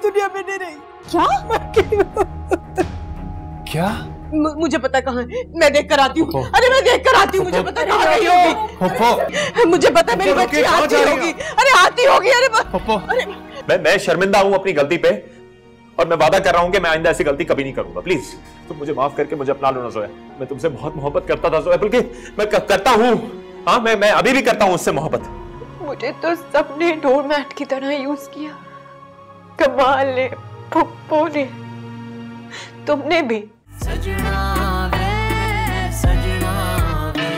दुनिया में नहीं रही। क्या? मुझे पता कहाँ है, मैं देख कर आती हूँ। अरे मैं देख कर आती हूँ, मुझे पता कहाँ गई होगी। मुझे पता मेरी बच्ची आती होगी। अरे आती होगी। अरे मैं शर्मिंदा हूँ अपनी गलती पे, और मैं वादा कर रहा हूँ कि मैं आइंदा ऐसी गलती कभी नहीं करूंगा। प्लीज तुम मुझे माफ करके मुझे अपना लो ना जोया। मैं तुमसे बहुत मोहब्बत करता था जोया, बल्कि मैं करता हूँ। हाँ, मैं अभी भी करता हूँ उससे मोहब्बत। मुझे तो सबने डोरमैट की तरह यूज किया। कमाल ने, पप्पू ने, तुमने भी। सजना वे, सजना वे,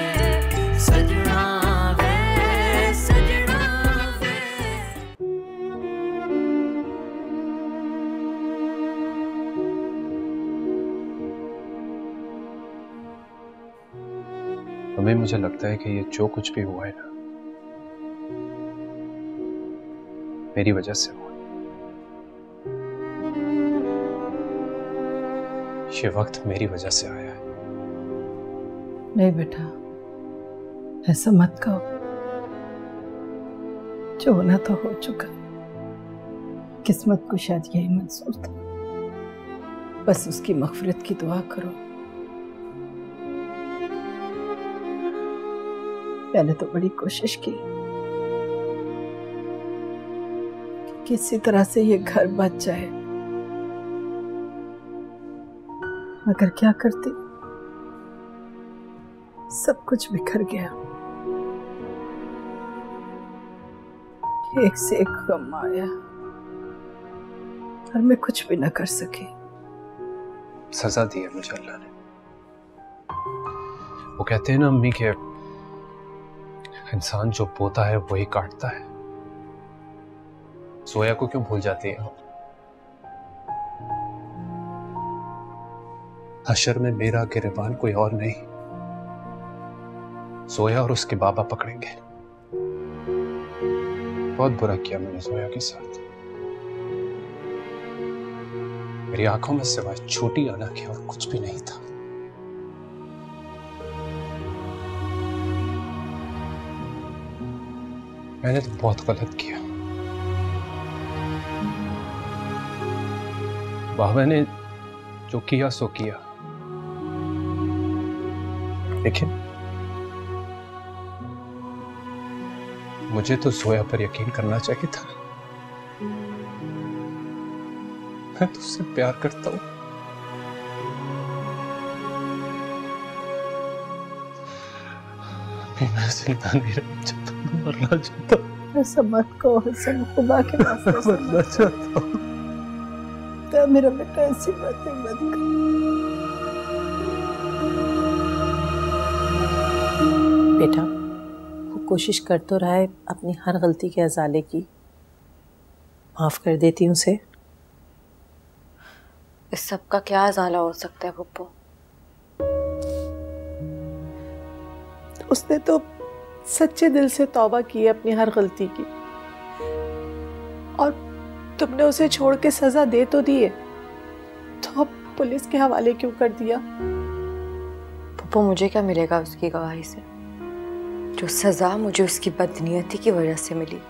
सजना वे, सजना वे। अभी मुझे लगता है कि ये जो कुछ भी हुआ है ना, मेरी वजह से हुआ। ये वक्त मेरी वजह से आया है। नहीं बेटा, ऐसा मत कहो। जो होना तो हो चुका। किस्मत को शायद यही मंजूर था। बस उसकी मग़फ़िरत की दुआ करो। मैंने तो बड़ी कोशिश की कि किसी तरह से ये घर बच जाए, मगर क्या करती, सब कुछ बिखर गया। एक से एक गम आया और मैं कुछ भी न कर सकी। सजा दी है मुझे अल्लाह ने। वो कहते हैं ना अम्मी के इंसान जो बोता है वही काटता है। सोया को क्यों भूल जाती है? हशर में मेरा गिरबान कोई और नहीं, सोया और उसके बाबा पकड़ेंगे। बहुत बुरा किया मैंने सोया के साथ। मेरी आंखों में सिवाय छोटी आना के और कुछ भी नहीं था। मैंने तो बहुत गलत किया। बाबा ने जो किया सो किया, लेकिन मुझे तो सोया पर यकीन करना चाहिए था। मैं तो उससे प्यार करता हूं। मैं जिंदा नहीं रहना चाहता, मैं मरना चाहता हूं। ऐसा मत कहो हसन, खुदा के वास्ते मरना चाहता हूं। क्या मेरा बेटा ऐसी बातें मत कर। बेटा, वो कोशिश कर तो रहा है अपनी हर गलती के अजाले की। माफ कर देती हूँ उसे। इस सब का क्या अजाला हो सकता है पप्पू? उसने तो सच्चे दिल से तौबा की अपनी हर गलती की, और तुमने उसे छोड़ के सजा दे तो दी है, तो अब पुलिस के हवाले क्यों कर दिया? पप्पू, मुझे क्या मिलेगा उसकी गवाही से? जो सजा मुझे उसकी बदनीयती की वजह से मिली,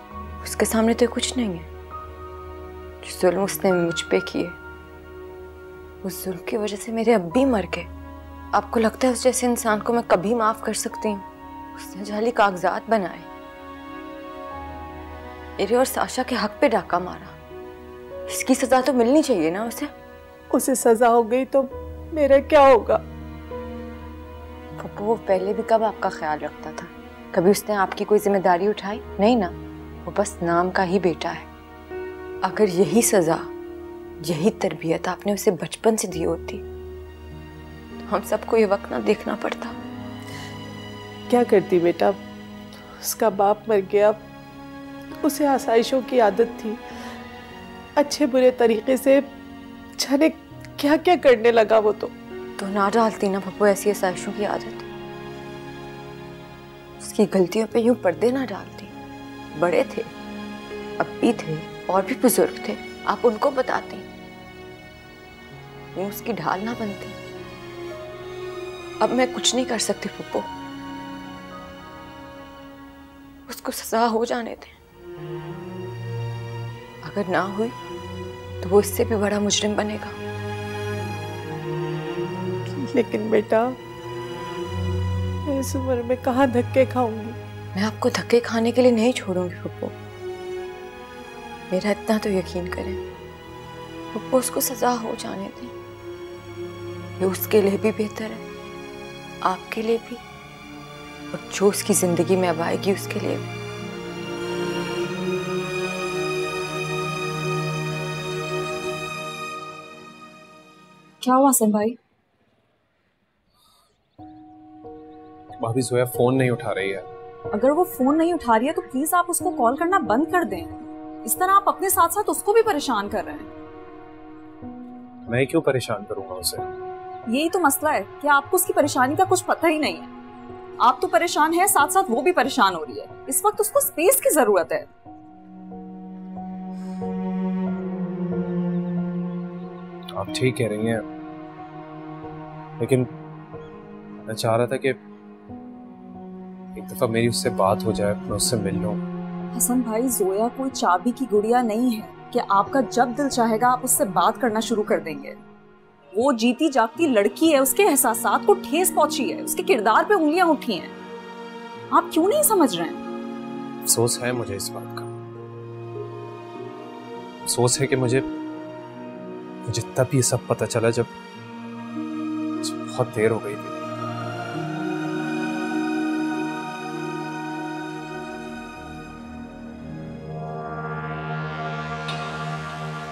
उसके सामने तो कुछ नहीं है। जो जुल्म उसने मुझ पे किए, उस जुल्म की वजह से मेरे अब भी मर गए। आपको लगता है उस जैसे इंसान को मैं कभी माफ कर सकती हूँ? उसने जाली कागजात बनाए, मेरे और साशा के हक पे डाका मारा। इसकी सजा तो मिलनी चाहिए ना उसे। उसे सजा हो गई तो मेरा क्या होगा? पप्पू, वो पहले भी कब आपका ख्याल रखता था? कभी उसने आपकी कोई जिम्मेदारी उठाई? नहीं ना। वो बस नाम का ही बेटा है। अगर यही सजा, यही तरबियत आपने उसे बचपन से दी होती, तो हम सबको ये वक्त ना देखना पड़ता। क्या करती बेटा, उसका बाप मर गया, उसे आसाइशों की आदत थी। अच्छे बुरे तरीके से जाने क्या क्या करने लगा वो तो ना डालती ना पप्पू ऐसी आसाइशों की आदत। उसकी गलतियों पे यूं पर्दे ना डालती। बड़े थे, अब भी थे, और भी बुजुर्ग थे, आप उनको बताती, यूं उसकी ढाल ना बनती। अब मैं कुछ नहीं कर सकती पप्पू, उसको सजा हो जाने दें। अगर ना हुई तो वो इससे भी बड़ा मुजरिम बनेगा। लेकिन बेटा, मैं इस उम्र में कहाँ धक्के खाऊंगी? मैं आपको धक्के खाने के लिए नहीं छोड़ूंगी पप्पू। मेरा इतना तो यकीन करें, पप्पू उसको सजा हो जाने दें। ये उसके लिए भी बेहतर है, आपके लिए भी, और जो उसकी जिंदगी में अब आएगी उसके लिए भी। क्या हुआ सर भाई? भाभी जोया फोन नहीं उठा रही है। अगर वो फोन नहीं उठा रही है तो प्लीज आप उसको कॉल करना बंद कर दें। इस तरह आप अपने साथ साथ उसको भी परेशान कर रहे हैं। मैं क्यों परेशान करूंगा उसे? यही तो मसला है कि आपको उसकी परेशानी का कुछ पता ही नहीं है। आप तो परेशान है, साथ साथ वो भी परेशान हो रही है। इस वक्त उसको स्पेस की जरूरत है। आप ठीक कह रही हैं, लेकिन मैं चाह रहा था कि एक दफा मेरी उससे बात हो जाए, मैं उससे मिल लूं। हसन भाई, जोया कोई चाबी की गुड़िया नहीं है कि आपका जब दिल चाहेगा आप उससे बात करना शुरू कर देंगे। वो जीती जागती लड़की है, उसके एहसासात को ठेस पहुंची है, उसके किरदार पे उंगलियां उठी हैं। आप क्यों नहीं समझ रहे हैं? अफसोस है मुझे इस बात का। अफसोस है कि मुझे तब ये सब पता चला जब बहुत देर हो गई थी।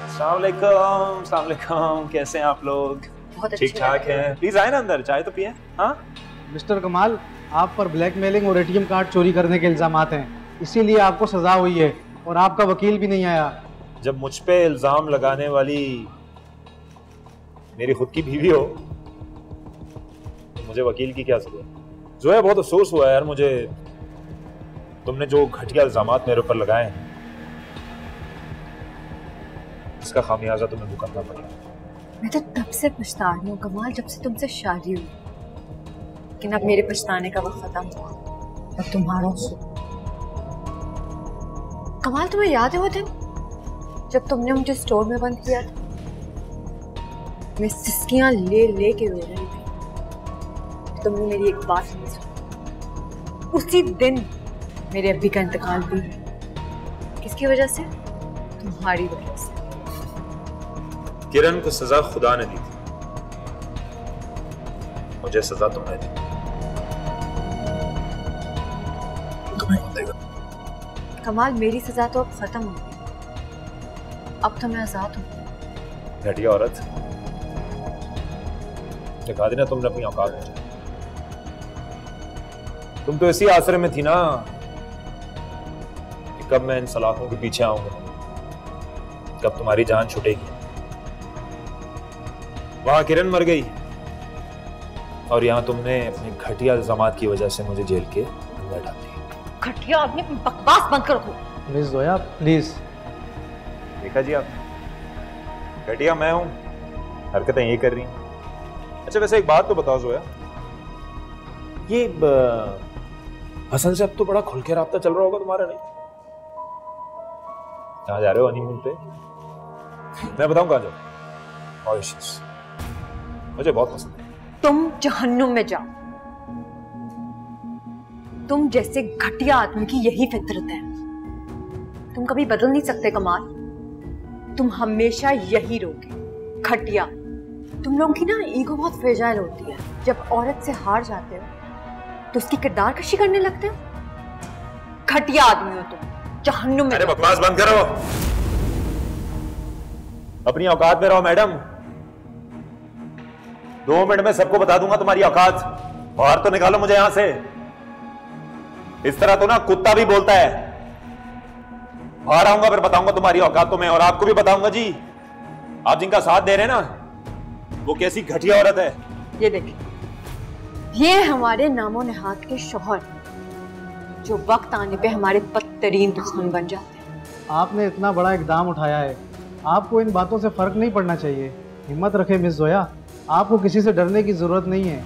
अस्सलाम वालेकुम, कैसे हैं आप लोग? बहुत अच्छे ठीक ठाक हैं। प्लीज आए ना अंदर, चाय तो पिए। हाँ मिस्टर कमाल, आप पर ब्लैकमेलिंग और एटीएम कार्ड चोरी करने के इल्जामात हैं, इसीलिए आपको सजा हुई है और आपका वकील भी नहीं आया। जब मुझ पे इल्जाम लगाने वाली मेरी खुद की बीवी हो तो मुझे वकील की क्या जरूरत? जो है बहुत अफसोस हुआ यार मुझे, तुमने जो घटिया इल्जामात मेरे ऊपर लगाए हैं इसका खामियाजा तुम्हें भुगतना पड़ा। मैं तो तब से पछता रही हूँ कमाल, जब से तुमसे शादी हुई। लेकिन अब मेरे पछताने का वक्त खत्म हुआ, अब तुम्हारा कमाल। तुम्हें याद है वो दिन जब तुमने मुझे स्टोर में बंद किया था? मैं सिसकियां ले ले के रो रही थी, तुमने मेरी एक बात नहीं सुनी। उसी दिन मेरे अब्बी का इंतकाल भी हुआ। किसकी वजह से? तुम्हारी वजह से। किरण को सजा खुदा ने दी थी, मुझे सजा तुमने दी। तुम्हें कौन देगा? कमाल, मेरी सजा तो अब खत्म हो गई, अब तो मैं आजाद हूँ। घटिया औरत, दिखा देना तुमने अपनी औकात में। तुम तो इसी आसरे में थी ना कि कब मैं इन सलाखों के पीछे आऊंगा, कब तुम्हारी जान छूटेगी। वहां किरण मर गई और यहाँ तुमने अपने घटिया इल्जामात की वजह से मुझे जेल के अंदर डाल दिया। घटिया आदमी, बकवास बंद करो। Miss Zoya please. देखा जी आप, घटिया मैं हूं, हरकतें ये कर रही हैं। अच्छा वैसे एक बात तो बताओ जोया, ये हसन से अब तो बड़ा खुल के राब्ता चल रहा होगा तुम्हारा, नहीं? कहाँ जा रहे हो हनीमून पे? मैं बताऊं कहाँ जाओ? मॉरिशस, मुझे बहुत पसंद है। तुम जहन्नुम में जाओ। तुम जैसे घटिया आदमी की यही फितरत है, तुम कभी बदल नहीं सकते कमाल। तुम हमेशा यही रहोगे, घटिया। तुम लोगों की ना ईगो बहुत फ्रेजाइल होती है। जब औरत से हार जाते हो तो उसकी किरदार कशी करने लगते हो। घटिया आदमी हो तुम, जहन्नुम में। अरे बकवास बंद करो, अपनी औकात में रहो मैडम। 2 मिनट में सबको बता दूंगा तुम्हारी औकात। बाहर तो निकालो मुझे यहां से। इस तरह तो ना कुत्ता भी बोलता है। बाहर आऊंगा फिर बताऊंगा तुम्हारी औकात तुम्हें, और आपको भी बताऊंगा जी, आप जिनका साथ दे रहे हैं ना वो कैसी घटिया औरत है। ये देखिए, ये हमारे नामो नेहात के शौहर, जो वक्त आने पे हमारे बदतरीन दुश्मन बन जाते हैं। आपने इतना बड़ा इकदाम उठाया है, आपको इन बातों से फर्क नहीं पड़ना चाहिए। हिम्मत रखे मिस जोया, आपको किसी से डरने की जरूरत नहीं है।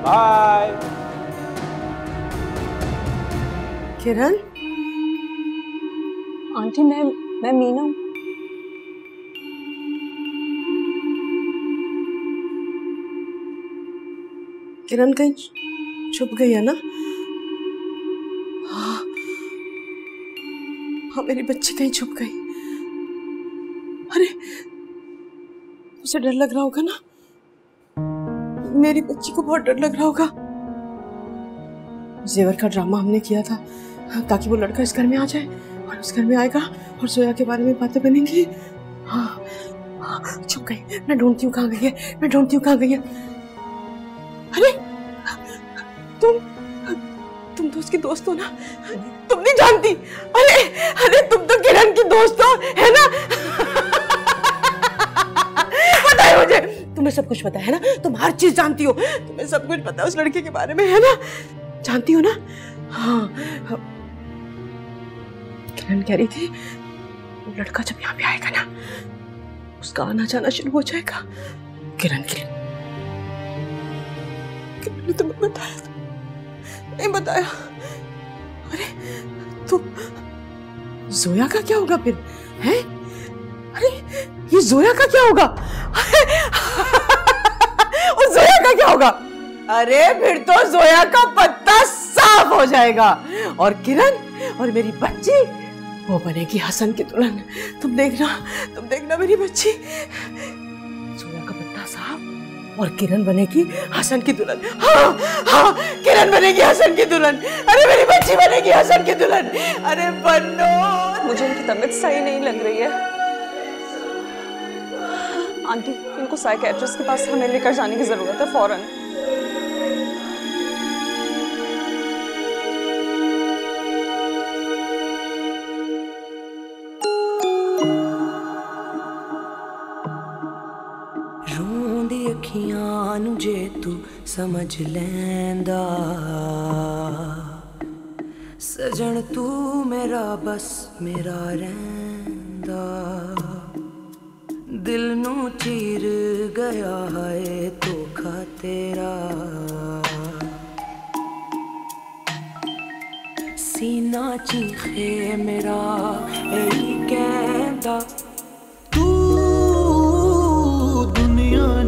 बाय। किरण, आंटी मैं मीना हूँ। किरण कहीं छुप गई है ना? हाँ मेरी बच्ची कहीं छुप गई। अरे उसे डर लग रहा होगा ना, मेरी बच्ची को बहुत डर लग रहा होगा। जेवर का ड्रामा हमने किया था ताकि वो लड़का इस घर में आ जाए और उस घर में आएगा और जोया के बारे में बातें बनेंगी। हाँ छुप गई। मैं ढूंढती हूँ कहाँ गई है, मैं ढूंढती हूँ कहाँ गई है। अरे तुम तो उसकी दोस्त हो ना? तुम नहीं जानती? अरे तुम तो किरण की दोस्त हो, है ना? पता है मुझे, तुम्हें सब कुछ पता है ना? तुम हर चीज जानती हो, तुम्हें सब कुछ पता है उस लड़के के बारे में, है ना? जानती हो ना? हाँ किरण कह रही थी लड़का जब यहाँ पे आएगा ना, उसका आना जाना शुरू हो जाएगा। किरण ने तुम्हें बताया था? नहीं बताया? अरे तो जोया का क्या होगा फिर? हैं? अरे ये जोया का क्या होगा? और जोया का क्या होगा? अरे फिर तो जोया का पत्ता साफ हो जाएगा और किरण और मेरी बच्ची वो बनेगी हसन की दुल्हन। तुम देखना मेरी बच्ची, जोया का पत्ता साफ और किरण बनेगी हसन की दुल्हन। हाँ किरण बनेगी हसन की दुल्हन। अरे मेरी बच्ची बनेगी हसन की दुल्हन। अरे बन्नो, मुझे इनकी तबीयत सही नहीं लग रही है आंटी, इनको साइकियाट्रिस्ट के पास हमें लेकर जाने की जरूरत है फौरन। अखियां नू जे तू समझ लैंदा सजन तू मेरा बस मेरा रैंदा दिल नू चीर गया है धोखा तेरा सीना चीखे मेरा यही कहता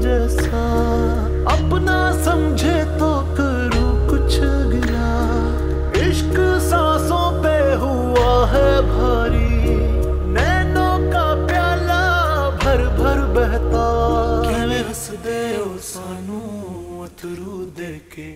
जैसा अपना समझे तो करूं कुछ गिला इश्क सांसों पे हुआ है भारी नैनों का प्याला भर भर बहता किवें हस दे ओ सानू अथरू दे के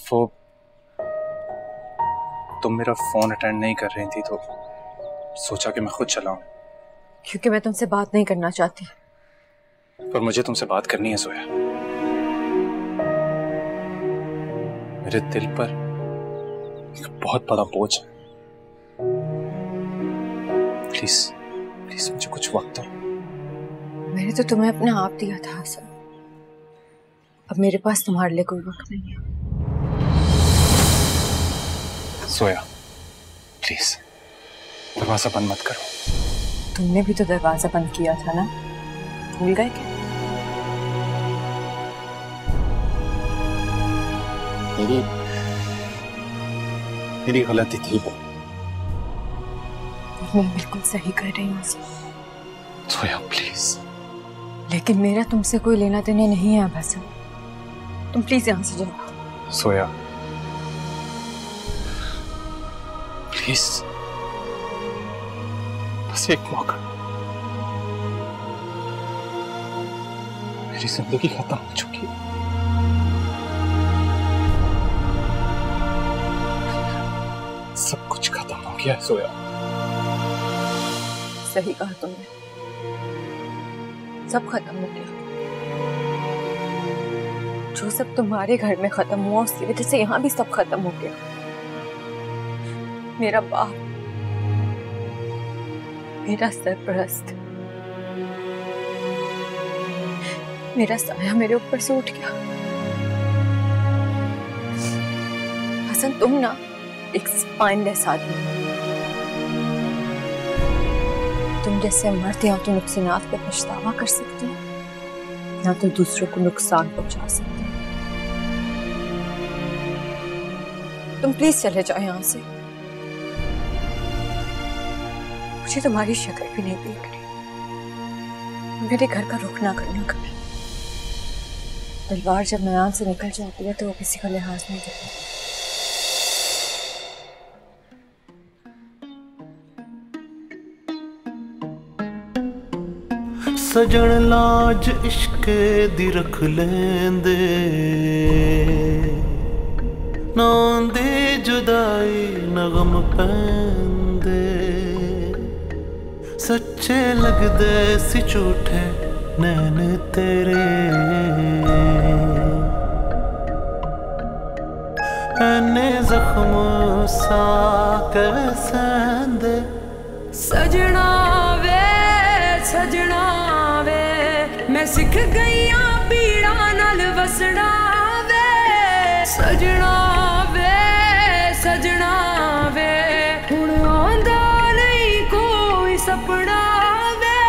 वो तुम मेरा फोन अटेंड नहीं कर रही थी तो सोचा कि मैं खुद चलाऊं। क्योंकि मैं तुमसे बात नहीं करना चाहती। पर मुझे तुमसे बात करनी है जोया। मेरे दिल पर एक बहुत बड़ा बोझ है। प्लीज प्लीज मुझे कुछ वक्त दो। मैंने तो तुम्हें अपना आप दिया था हसन, अब मेरे पास तुम्हारे लिए कोई वक्त नहीं है। जोया प्लीज दरवाजा बंद मत करो। तुमने भी तो दरवाजा बंद किया था ना, भूल गए क्या? मेरी गलती थी वो। मैं बिल्कुल सही कर रही हूँ जोया प्लीज। लेकिन मेरा तुमसे कोई लेना देना नहीं है अब हसन। तुम प्लीज यहाँ से जाओ। सोया प्लीज, बस एक मौका। मेरी जिंदगी खत्म हो चुकी है। सब कुछ खत्म हो गया है सोया। सही कहा तुमने, सब खत्म हो गया। जो सब तुम्हारे घर में खत्म हुआ उसकी वजह से यहाँ भी सब खत्म हो गया। मेरा बाप, मेरा सरपरस्त, मेरा साया मेरे ऊपर से उठ गया। हसन, तुम ना एक स्पाइनलेस आदमी, तुम जैसे मर्द या तो नुकसानात पे पछतावा कर सकते हो या तो दूसरों को नुकसान पहुंचा सकते हो। तुम प्लीज चले जाओ यहाँ से। मुझे तुम्हारी शक्ल भी नहीं देखनी। मेरे घर का रुख ना करना कभी। तलवार जब मैदान से निकल जाती है तो वो किसी का लिहाज नहीं करती। सजन लाज इश्के दी रख लेंदे, ना दे जुदाई नगम पैंदे। सच्चे लगदे सी झूठे नैन तेरे, ऐने जख्म सा कैसेंदे। सजना वे मैं सिख गई पीड़ा नाल वसना वे। सजना वे हुण आंदा नहीं कोई सपना वे।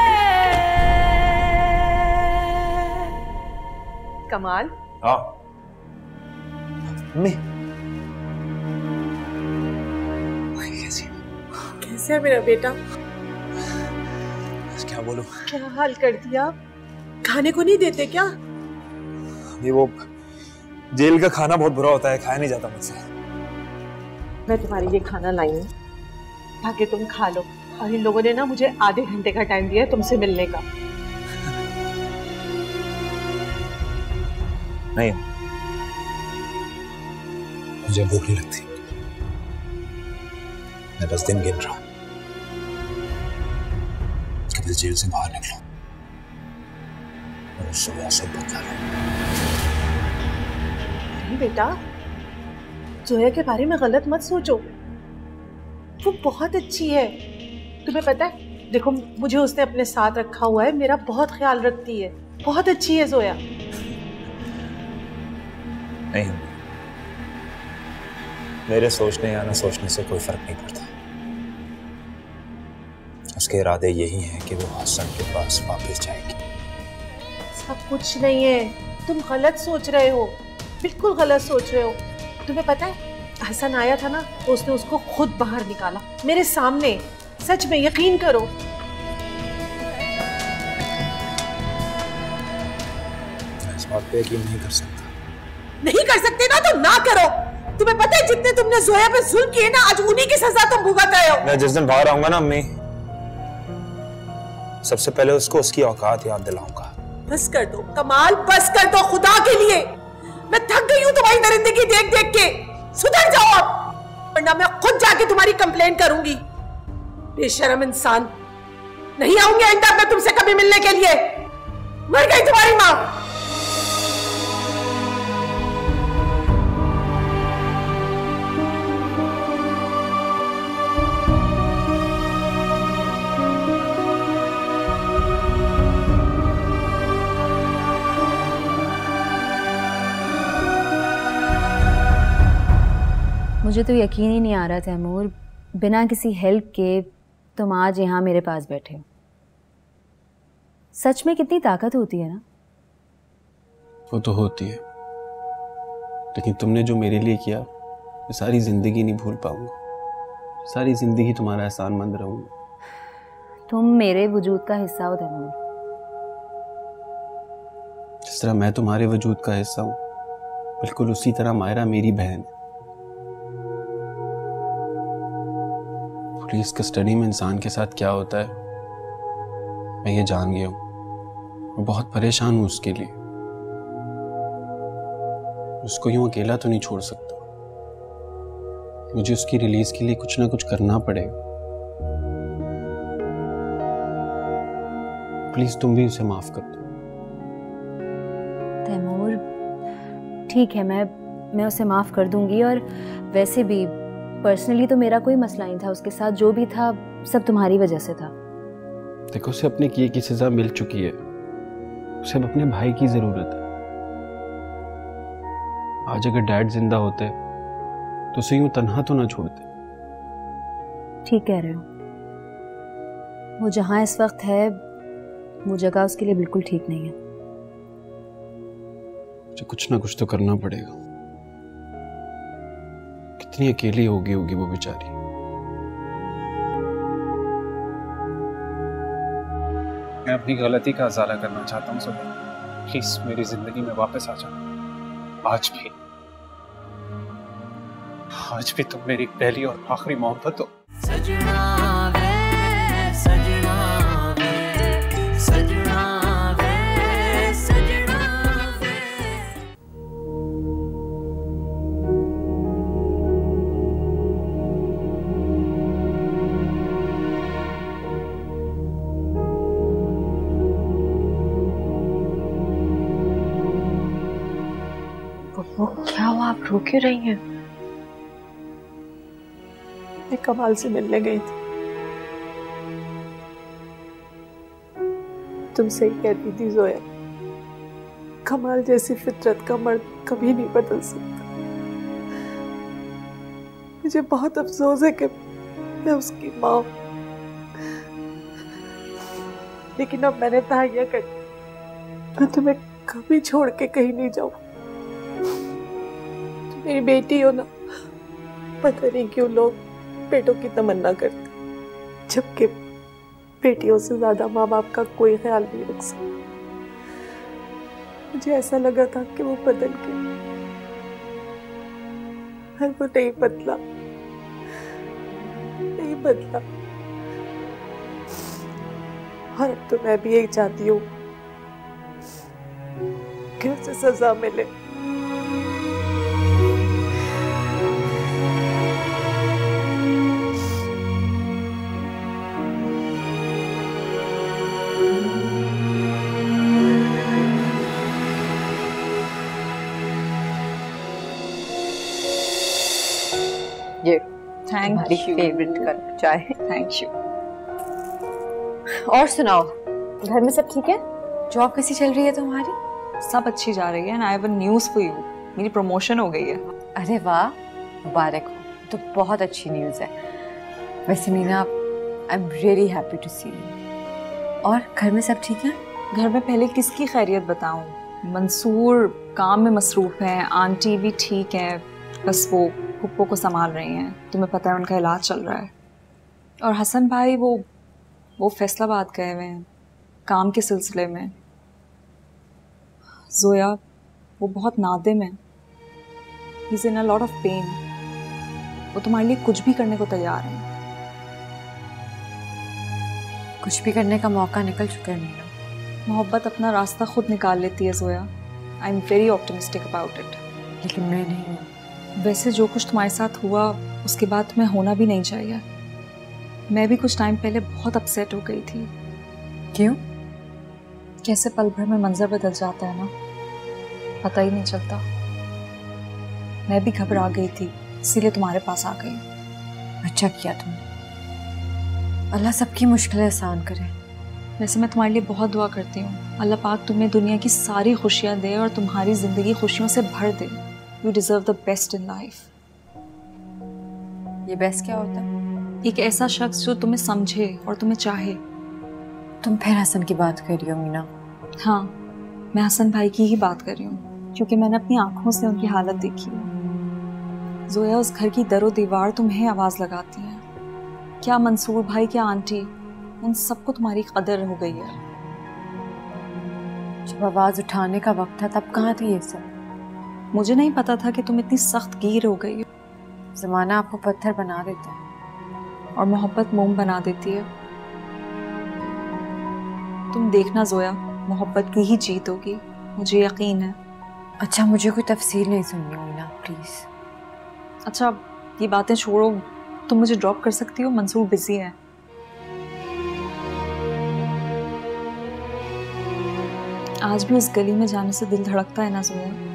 कमाल। हाँ मम्मी, कैसे है मेरा बेटा? क्या बोलूं? क्या हाल कर दिया? खाने को नहीं देते क्या? ये वो जेल का खाना बहुत बुरा होता है, खाया नहीं जाता मुझसे। मैं तुम्हारे लिए खाना लाई हूँ ताकि तुम खा लो। और इन लोगों ने ना मुझे आधे घंटे का टाइम दिया है तुमसे मिलने का। नहीं, मुझे भूख नहीं लगती। मैं बस दिन गिन रहा हूँ कभी जेल से बाहर निकलो और सुबह सब बता रहा हूँ। बेटा, जोया के बारे में गलत मत सोचो। वो बहुत अच्छी है, तुम्हें पता है। देखो, मुझे उसने अपने साथ रखा हुआ है, मेरा बहुत ख्याल रखती है। बहुत अच्छी है जोया। नहीं, मेरे सोचने या ना सोचने से कोई फर्क नहीं पड़ता। उसके इरादे यही हैं कि वो हसन के पास वापस जाएगी। सब कुछ नहीं है, तुम गलत सोच रहे हो, बिल्कुल गलत सोच रहे हो। तुम्हें पता है, हसन आया था ना तो उसने उसको खुद बाहर निकाला मेरे सामने। सच में यकीन करो। मैं इस बात पे यकीन नहीं कर सकता। नहीं कर सकते ना तो ना करो। तुम्हें पता है जितने तुमने जोया पे जुल्म किए ना, आज उन्हीं की सजा तुम भुगत रहे हो। मैं जिस दिन बाहर आऊंगा ना अम्मी, सबसे पहले उसको उसकी औकात याद दिलाऊंगा। बस कर दो कमाल, बस कर दो खुदा के लिए। मैं थक गई हूँ तुम्हारी दरिंदगी देख देख के। सुधर जाओ अब, वरना मैं खुद जाके तुम्हारी कंप्लेंट करूंगी। बेशरम इंसान। नहीं आऊंगी आइंदा मैं तुमसे कभी मिलने के लिए। मर गई तुम्हारी माँ। मुझे तो यकीन ही नहीं आ रहा तैमूर, बिना किसी हेल्प के तुम आज यहाँ मेरे पास बैठे हो। सच में कितनी ताकत होती है ना। वो तो होती है, लेकिन तुमने जो मेरे लिए किया मैं सारी जिंदगी नहीं भूल पाऊंगा। सारी जिंदगी तुम्हारा एहसानमंद रहूंगा। तुम मेरे वजूद का हिस्सा हो तैमूर। जिस तरह मैं तुम्हारे वजूद का हिस्सा हूँ, बिल्कुल उसी तरह मायरा मेरी बहन है। पुलिस कस्टडी में इंसान के साथ क्या होता है मैं ये जान गया हूँ। मैं बहुत परेशान हूँ उसके लिए। उसको यूं अकेला तो नहीं छोड़ सकता। मुझे उसकी रिलीज के लिए कुछ ना कुछ करना पड़ेगा। प्लीज तुम भी उसे माफ कर दो। तैमूर ठीक है, मैं उसे माफ कर दूंगी। और वैसे भी पर्सनली तो मेरा कोई मसला नहीं था उसके साथ। जो भी था सब तुम्हारी वजह से था। देखो उसे अपने किए की सजा मिल चुकी है। उसे अब अपने भाई की जरूरत है। आज अगर डैड जिंदा होते तो उसे यूं तन्हा तो ना छोड़ते। ठीक कह रहे हो। वो जहां इस वक्त है वो जगह उसके लिए बिल्कुल ठीक नहीं है। मुझे कुछ ना कुछ तो करना पड़ेगा। कितनी अकेली होगी वो बेचारी। मैं अपनी गलती का अज़ाला करना चाहता हूँ सुबह। प्लीज मेरी जिंदगी में वापस आ जाओ। आज भी तुम मेरी पहली और आखिरी मोहब्बत हो। सजना वे सजना वे सजना वे सजना वे। वो क्या हुआ? आप रो क्यों रही हैं? मैं कमाल से मिलने गई थी। तुम सही कहती थी जोया, कमाल जैसी फितरत का मर्द कभी नहीं बदल सकता। मुझे बहुत अफसोस है कि मैं उसकी माँ हूं, लेकिन अब मैंने तहैया कर मैं तुम्हें कभी छोड़ के कहीं नहीं जाऊं। तुम मेरी बेटी हो ना। पता नहीं क्यों लोग बेटों की तमन्ना करते, जबकि बेटियों से ज्यादा माँ बाप का कोई ख्याल नहीं रख सकता। मुझे ऐसा लगा था कि वो बदल गया, पर वो नहीं बदला। और अब तो मैं भी यही चाहती हूँ कि उसे सजा मिले। ये थैंक यू। फेवरेट का चाय। Thank you. और सुनाओ, घर में सब ठीक है? जॉब कैसी चल रही है तुम्हारी? सब अच्छी जा रही है। And I have a news for you. मेरी प्रमोशन हो गई है। अरे वाह, मुबारक हो। तो बहुत अच्छी न्यूज़ है। वैसे Meena, I am really happy to see you. और घर में सब ठीक है? घर में पहले किसकी खैरियत बताऊं? मंसूर काम में मसरूफ है, आंटी भी ठीक है, बस वो पुप्पो को संभाल रही हैं। तुम्हें पता है उनका इलाज चल रहा है। और हसन भाई वो फैसलाबाद गए हुए हैं काम के सिलसिले में। जोया वो बहुत नादिम है। He is in a lot of pain. वो तुम्हारे लिए कुछ भी करने को तैयार है। कुछ भी करने का मौका निकल चुका है मीना। मोहब्बत अपना रास्ता खुद निकाल लेती है Zoya. I am very optimistic about it. लेकिन मैं नहीं हूँ। वैसे जो कुछ तुम्हारे साथ हुआ उसके बाद तुम्हें होना भी नहीं चाहिए। मैं भी कुछ टाइम पहले बहुत अपसेट हो गई थी। क्यों? कैसे पल भर में मंजर बदल जाता है ना, पता ही नहीं चलता। मैं भी घबरा गई थी, इसीलिए तुम्हारे पास आ गई। अच्छा किया तुमने। अल्लाह सबकी मुश्किलें आसान करे। वैसे मैं तुम्हारे लिए बहुत दुआ करती हूँ। अल्लाह पाक तुम्हें दुनिया की सारी खुशियाँ दे और तुम्हारी जिंदगी खुशियों से भर दे। You deserve the best in life. ये बेस्ट क्या होता है? एक ऐसा शख्स जो तुम्हें समझे और तुम्हें चाहे। तुम फिर हसन की बात कर रही हो मीना? हाँ, मैं हसन भाई की ही बात कर रही हूँ, क्योंकि मैंने अपनी आंखों से उनकी हालत देखी है। जोया, उस घर की दरो दीवार तुम्हें आवाज लगाती है। क्या मंसूर भाई, क्या आंटी, उन सबको तुम्हारी कदर हो गई है। जब आवाज उठाने का वक्त था तब कहाँ थे ये सब? मुझे नहीं पता था कि तुम इतनी सख्त गिर हो गई हो। ज़माना आपको पत्थर बना देता है और मोहब्बत मोम बना देती है। तुम देखना जोया, मोहब्बत की ही जीत होगी, मुझे यकीन है। अच्छा, मुझे कोई तफसील नहीं सुननी हुई ना, प्लीज़। अच्छा, ये बातें छोड़ो, तुम मुझे ड्रॉप कर सकती हो? मंसूर बिजी है। आज भी उस गली में जाने से दिल धड़कता है ना जोया।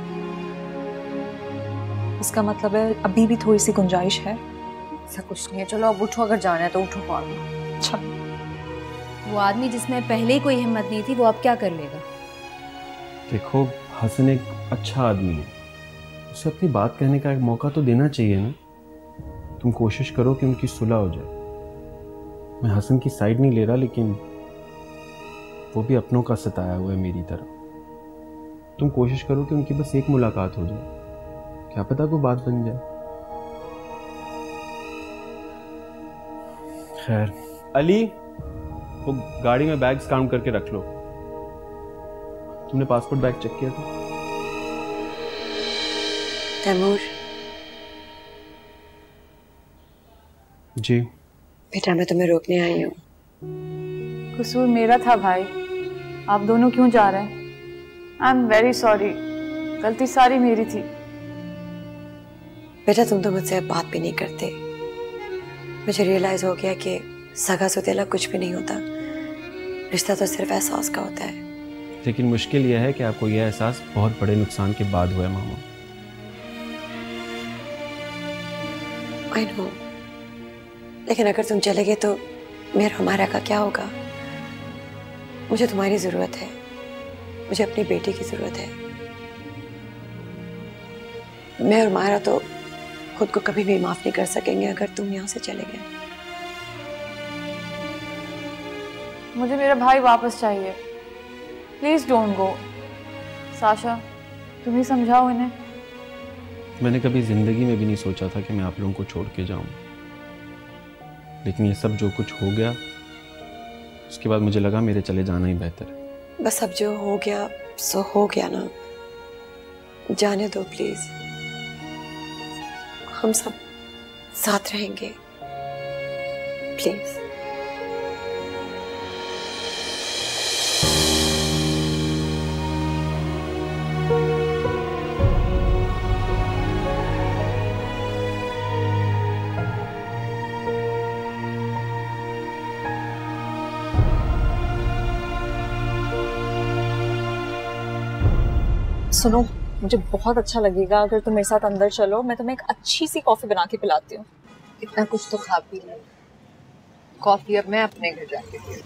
इसका मतलब है अभी भी थोड़ी सी गुंजाइश है। ऐसा कुछ नहीं है, चलो अब उठो, अगर जाना है तो उठो फौरन। अच्छा, वो आदमी जिसमें पहले ही कोई हिम्मत नहीं थी, वो अब क्या कर लेगा? देखो, हसन एक अच्छा आदमी है, उसे अपनी बात कहने का एक मौका तो देना चाहिए ना। तुम कोशिश करो कि उनकी सुलह हो जाए। मैं हसन की साइड नहीं ले रहा, लेकिन वो भी अपनों का सताया हुआ है मेरी तरह। तुम कोशिश करो कि उनकी बस एक मुलाकात हो जाए, क्या पता कोई बात बन जाए। खैर, अली, वो गाड़ी में बैग्स काउंट करके रख लो। तुमने पासपोर्ट बैग चेक किया था? तैमूर जी बेटा, मैं तुम्हें रोकने आई हूँ। कसूर मेरा था भाई, आप दोनों क्यों जा रहे हैं? आई एम वेरी सॉरी, गलती सारी मेरी थी। बेटा, तुम तो मुझसे अब बात भी नहीं करते। मुझे रियलाइज हो गया कि सगा सौतेला कुछ भी नहीं होता, रिश्ता तो सिर्फ एहसास का होता है। लेकिन मुश्किल यह है कि आपको यह एहसास बहुत बड़े नुकसान के बाद हुआ है मामा। आई नो, लेकिन अगर तुम चले गए तो मेरा हमारा का क्या होगा? मुझे तुम्हारी जरूरत है, मुझे अपनी बेटी की जरूरत है। मैं और मायरा तो खुद को कभी भी माफ नहीं कर सकेंगे अगर तुम यहाँ से चले गए। मुझे मेरा भाई वापस चाहिए, प्लीज डोंट गो। साशा, तुम ही समझाओ इन्हें। मैंने कभी जिंदगी में भी नहीं सोचा था कि मैं आप लोगों को छोड़ के जाऊं, लेकिन ये सब जो कुछ हो गया, उसके बाद मुझे लगा मेरे चले जाना ही बेहतर है। बस अब जो हो गया सो हो गया ना, जाने दो प्लीज। हम सब साथ रहेंगे, प्लीज। सुनो, मुझे बहुत अच्छा लगेगा अगर तुम मेरे साथ अंदर चलो। मैं तुम्हें एक अच्छी सी कॉफी बना के पिलाती हूँ। इतना कुछ तो खा पी लो, कॉफी अब मैं अपने घर जाके पी।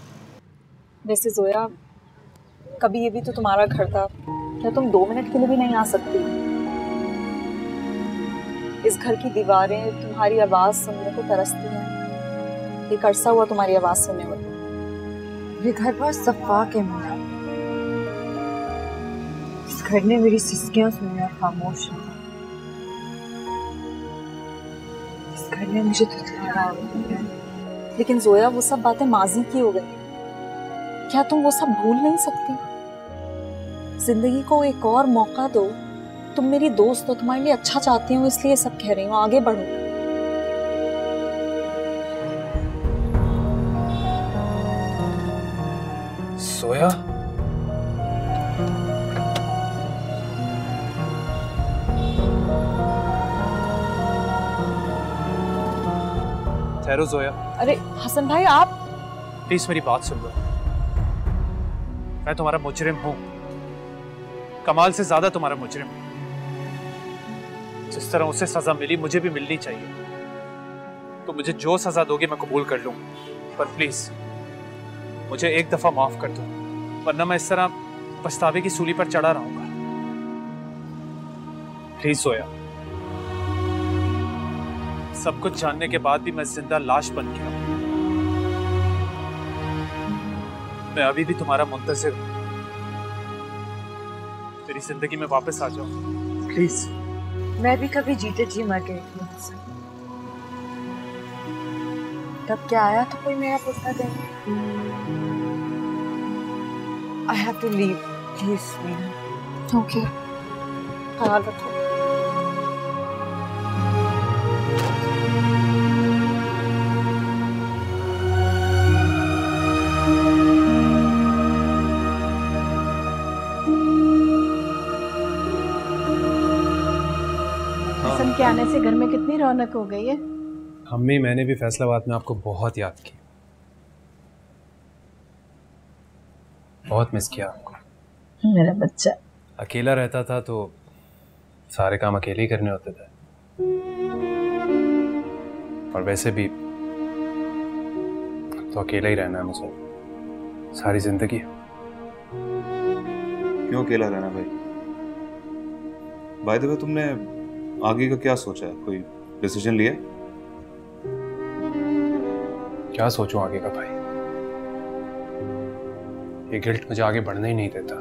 वैसे जोया, कभी ये भी तो तुम्हारा घर था, क्या तुम 2 मिनट के लिए भी नहीं आ सकती? इस घर की दीवारें तुम्हारी आवाज सुनने को तरसती हैं। एक अरसा हुआ तुम्हारी आवाज सुनने में। ये घर बहुत सफाक है मेरा। इस घर ने मेरी सिसकियां सुनी और खामोश रहा। इस घर ने मुझे थकाड़ा है। लेकिन जोया, वो सब बातें माजी की हो गई। क्या तुम वो सब भूल नहीं सकती? जिंदगी को एक और मौका दो। तुम मेरी दोस्त हो, तुम्हारे लिए अच्छा चाहती हूँ, इसलिए सब कह रही हूँ। आगे बढ़ो। सोया, ठहरो जोया। अरे हसन भाई, आप प्लीज मेरी बात सुन लो। मैं तुम्हारा मुजरिम हूं, कमाल से ज्यादा तुम्हारा मुजरिम हूं। जिस तरह उसे सजा मिली, मुझे भी मिलनी चाहिए। तो मुझे जो सजा दोगे मैं कबूल कर लूंगा, पर प्लीज मुझे एक दफा माफ कर दो, वरना मैं इस तरह पछतावे की सूली पर चढ़ा रहूंगा। प्लीज सोया। सब कुछ जानने के बाद भी मैं जिंदा लाश बन गया हूं। मैं अभी भी तुम्हारा मुंतजिर हूं। मेरी जिंदगी में वापस आ जाओ प्लीज। मैं भी कभी जीते जी मर गई थी, तब क्या आया तो कोई मेरा पुछता देंगे। I have to leave, please, Meena. Okay. ख्याल रखो। से घर में कितनी रौनक हो गई है। अम्मी, मैंने भी फैसलाबाद में आपको बहुत याद किया, बहुत मिस किया आपको। मेरा बच्चा अकेला रहता था तो सारे काम अकेले ही करने होते थे, और वैसे भी तो अकेला ही रहना है मुझे सारी जिंदगी। क्यों अकेला रहना भाई? बाय द वे, तुमने आगे का क्या सोचा है? कोई डिसीजन लिया? क्या सोचूं आगे का भाई, ये गिल्ट मुझे आगे बढ़ने ही नहीं देता।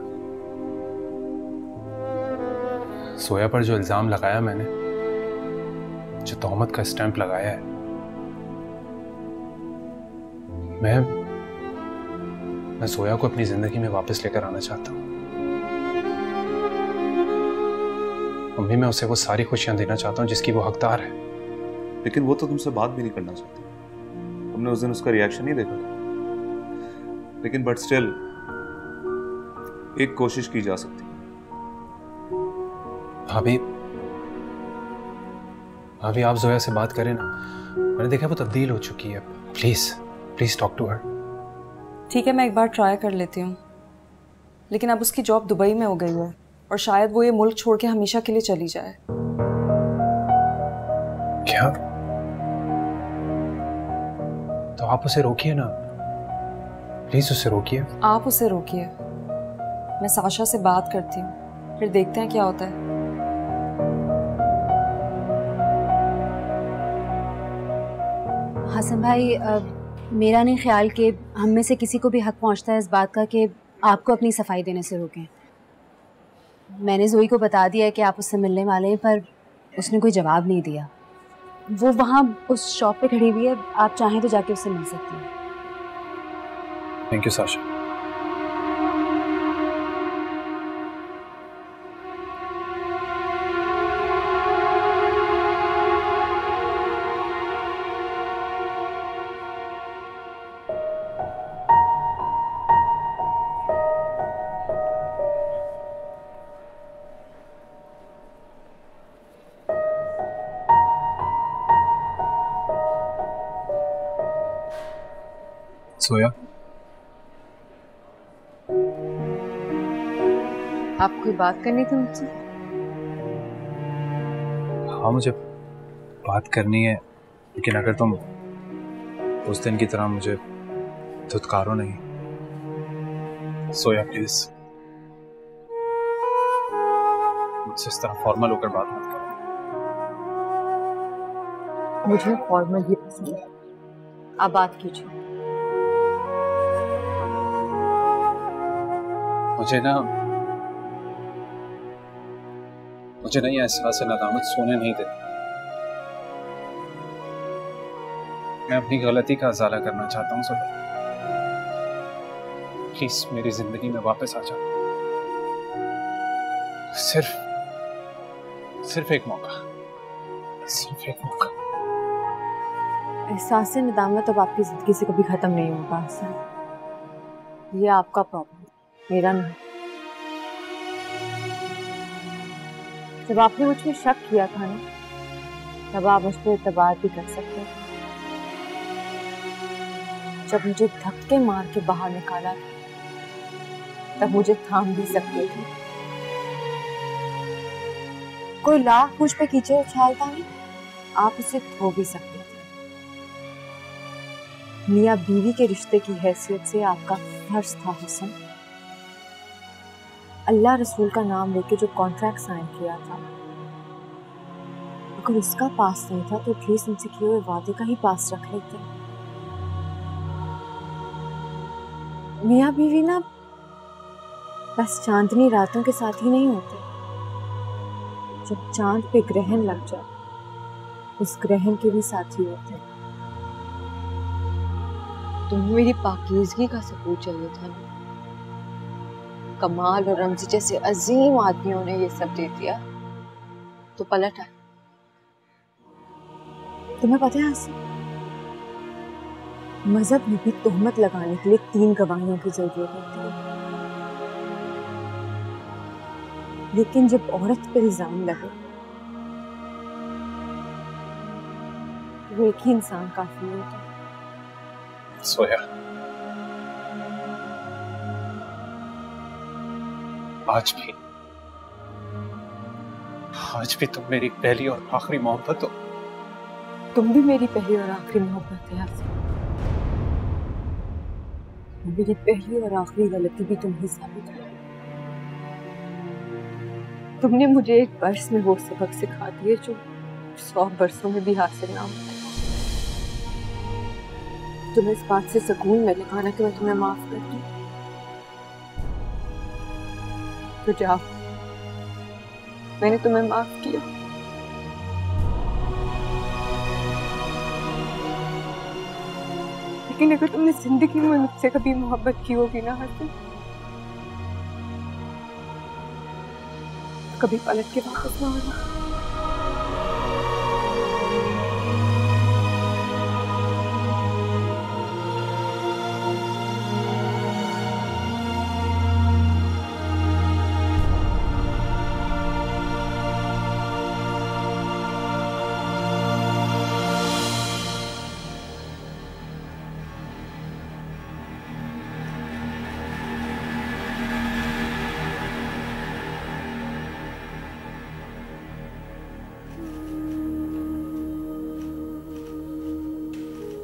सोया पर जो इल्जाम लगाया मैंने, जो तोहमत का स्टैंप लगाया है, मैं सोया को अपनी जिंदगी में वापस लेकर आना चाहता हूँ। मम्मी, मैं उसे वो सारी खुशियां देना चाहता हूँ जिसकी वो हकदार है। लेकिन वो तो तुमसे बात भी नहीं करना चाहती। तुमने उस दिन उसका रिएक्शन नहीं देखा था। लेकिन बट स्टिल एक कोशिश की जा सकती है। भाभी आप जोया से बात करें ना, मैंने देखा वो तब्दील हो चुकी है। Please talk to her. ठीक है, मैं एक बार ट्राई कर लेती हूँ, लेकिन अब उसकी जॉब दुबई में हो गई है और शायद वो ये मुल्क छोड़ के हमेशा के लिए चली जाए। क्या? तो आप उसे रोकिए ना, प्लीज उसे रोकिए। आप उसे रोकिए, मैं साशा से बात करती हूँ, फिर देखते हैं क्या होता है। हसन भाई, मेरा नहीं ख्याल कि हम में से किसी को भी हक पहुंचता है इस बात का कि आपको अपनी सफाई देने से रोकें। मैंने जोई को बता दिया है कि आप उससे मिलने वाले हैं, पर उसने कोई जवाब नहीं दिया। वो वहाँ उस शॉप पे खड़ी हुई है, आप चाहें तो जाके उससे मिल सकती हैं। Thank you Sasha. सोया, आप कोई बात करनी थी मुझसे? हाँ, मुझे बात करनी है, लेकिन अगर तुम उस दिन की तरह मुझे धुतकारो नहीं। सोया प्लीज, मुझसे इस तरह फॉर्मल होकर बात मत करो। मुझे फॉर्मल ही पसंद है। आप बात कीजिए। मुझे नहीं एहसास नदामत सोने नहीं देती। मैं अपनी गलती का अज़ाला करना चाहता हूँ सोया। प्लीज मेरी जिंदगी में वापस आ जाओ। सिर्फ एक मौका, सिर्फ एक मौका। एहसास नदामत अब आपकी जिंदगी से कभी खत्म नहीं होगा हसन। ये आपका प्रॉब्लम, मेरा नहीं। जब आपने मुझ पर शक किया था ना, तब आप मुझ पर एतबार भी कर सकते थे। जब मुझे धक्के मार के बाहर निकाला था, तब मुझे थाम भी सकते थे। कोई लाख मुझ पे कीचड़ उछालता नहीं, आप उसे धो भी सकते थे। मियाँ बीवी के रिश्ते की हैसियत से आपका फर्ज था हसन, अल्लाह रसूल का नाम लेके जो कॉन्ट्रैक्ट साइन किया था, अगर उसका पास नहीं था तो प्लीज उनसे किए हुए वादे का ही पास रख लेते। मियाँ बीवी ना बस चांदनी रातों के साथ ही नहीं होते, जब चांद पे ग्रहण लग जाए उस ग्रहण के भी साथी होते हैं। तुम्हें मेरी पाकीज़गी का सबूत चाहिए था ना, कमाल और रमजी जैसे अजीम आदमियों ने ये सब दे दिया तो पलट आए। तुम्हें पता है हसन, मजहब में भी तोहमत लगाने के लिए 3 गवाहियों की जरूरत होती है, लेकिन जब औरत पर इल्जाम लगे वो एक ही इंसान काफी होता है। सोया, आज भी तुम मेरी पहली और आखिरी मोहब्बत हो। तुम भी मेरी पहली और आखिरी मोहब्बत है आसिफ। मेरी पहली और आखिरी गलती भी तुम ही साबित हो। तुमने मुझे एक बरस में वो सबक सिखा दिए जो 100 बरसों में भी हासिल ना हो। तुम्हें इस बात से सुकून मिलेगा ना कि मैं तुम्हें माफ कर दूं, तो जाओ, मैंने तुम्हें माफ किया। लेकिन अगर तुमने जिंदगी में मुझसे कभी मोहब्बत की होगी ना हासिल, कभी पलट के वापस ना आना।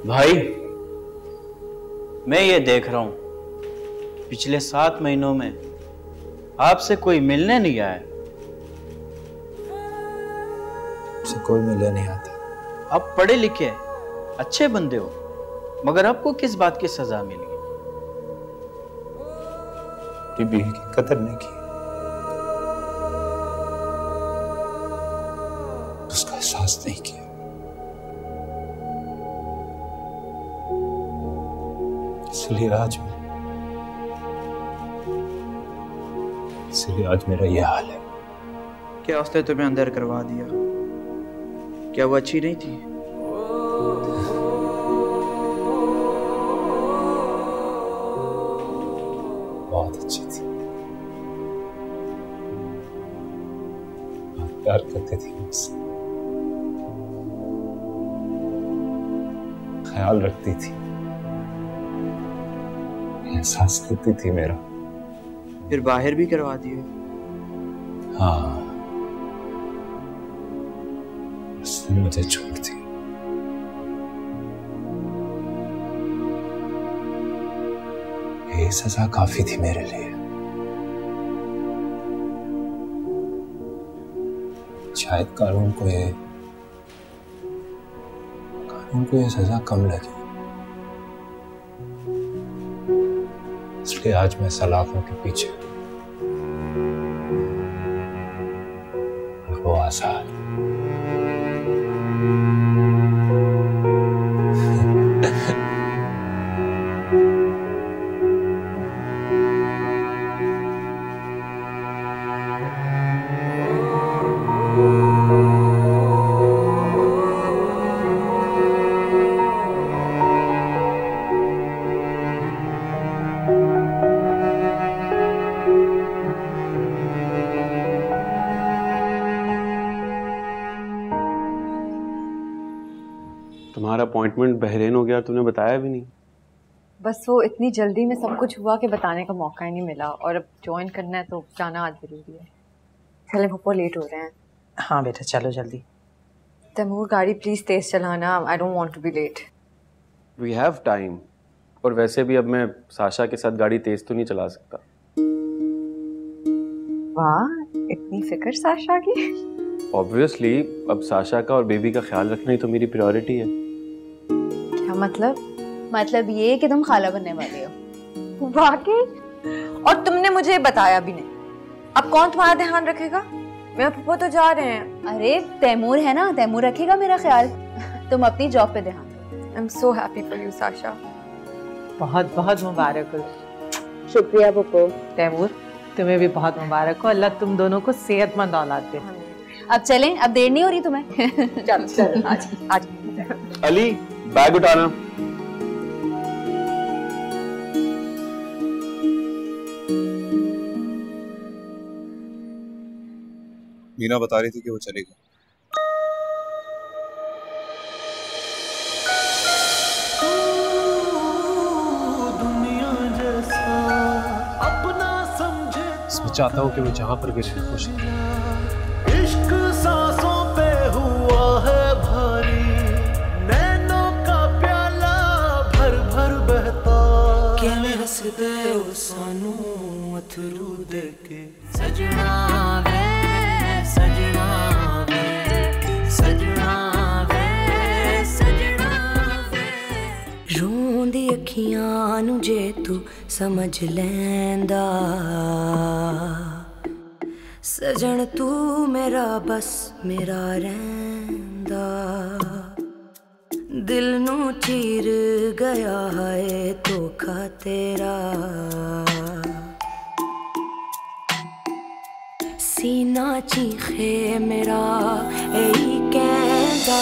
भाई, मैं ये देख रहा हूं पिछले 7 महीनों में आपसे कोई मिलने नहीं आया। मुझसे कोई मिलने नहीं आता। आप पढ़े लिखे अच्छे बंदे हो, मगर आपको किस बात की सजा मिली? बीवी की कदर नहीं की, उसका एहसास नहीं किया। इसलिए आज मेरा ये हाल है। क्या उसने तुम्हें अंदर करवा दिया? क्या वो अच्छी नहीं थी? बहुत अच्छी थी, बहुत प्यार करती थी मुझसे, ख्याल रखती थी, एहसास करती थी मेरा। फिर बाहर भी करवा दिए? हाँ, उसने मुझे छोड़ दिया। ये सजा काफी थी मेरे लिए। शायद कानून को ये सजा कम लगी, इसलिए आज मैं सलाखों के पीछे और वो आजाद। तुम्हारा अपॉइंटमेंट बहरीन हो गया, तुमने बताया भी नहीं। बस वो इतनी जल्दी में सब कुछ हुआ कि बताने का मौका ही नहीं मिला, और अब ज्वाइन करना है तो जाना आज जरूरी है। चले पप्पा, लेट हो रहे हैं। हाँ बेटा चलो जल्दी। तैमूर गाड़ी प्लीज तेज चलाना, I don't want to be late. We have time, और वैसे भी अब मैं साशा के साथ गाड़ी तेज तो नहीं चला सकता। वाह, इतनी फिक्र साशा की। ऑब्वियसली अब साशा का और बेबी का ख्याल रखना ही तो मेरी प्रायोरिटी है। क्या मतलब? मतलब ये कि तुम खाला बनने वाले हो। वाकई? और तुमने मुझे बताया भी नहीं। अब कौन तुम्हारा ध्यान रखेगा? मेरे पप्पा तो जा रहे हैं। अरे तैमूर है ना, तैमूर रखेगा मेरा ख्याल। तुम अपनी जॉब पे ध्यान दो। I am so happy for you Sasha. बहुत बहुत मुबारक हो। शुक्रिया पप्पो। तैमूर तुम्हें भी बहुत मुबारक हो, अल्लाह तुम दोनों को सेहतमंद औलाद दे। अब चलें, अब देर नहीं हो रही तुम्हें? चलो चलो, आज आज। अली बैग उठाना। मीना बता रही थी कि वो चलेगा। मैं चाहता हूँ कि मैं जहाँ पर भी रहूँ खुश रहूँ। इश्क सांसों पे हुआ है भारी, नैनों का प्याला भर भर बहता, किवें हसदे ओ सानू अथरू देके सजना वे सजना वे सजना वे सजना वे। रोंदी अखियां नू जे तू समझ लैंदा, सजन तू मेरा बस मेरा रैंदा, दिल नू चीर गया है धोखा तेरा, सीना चीखे मेरा यही कहंदा।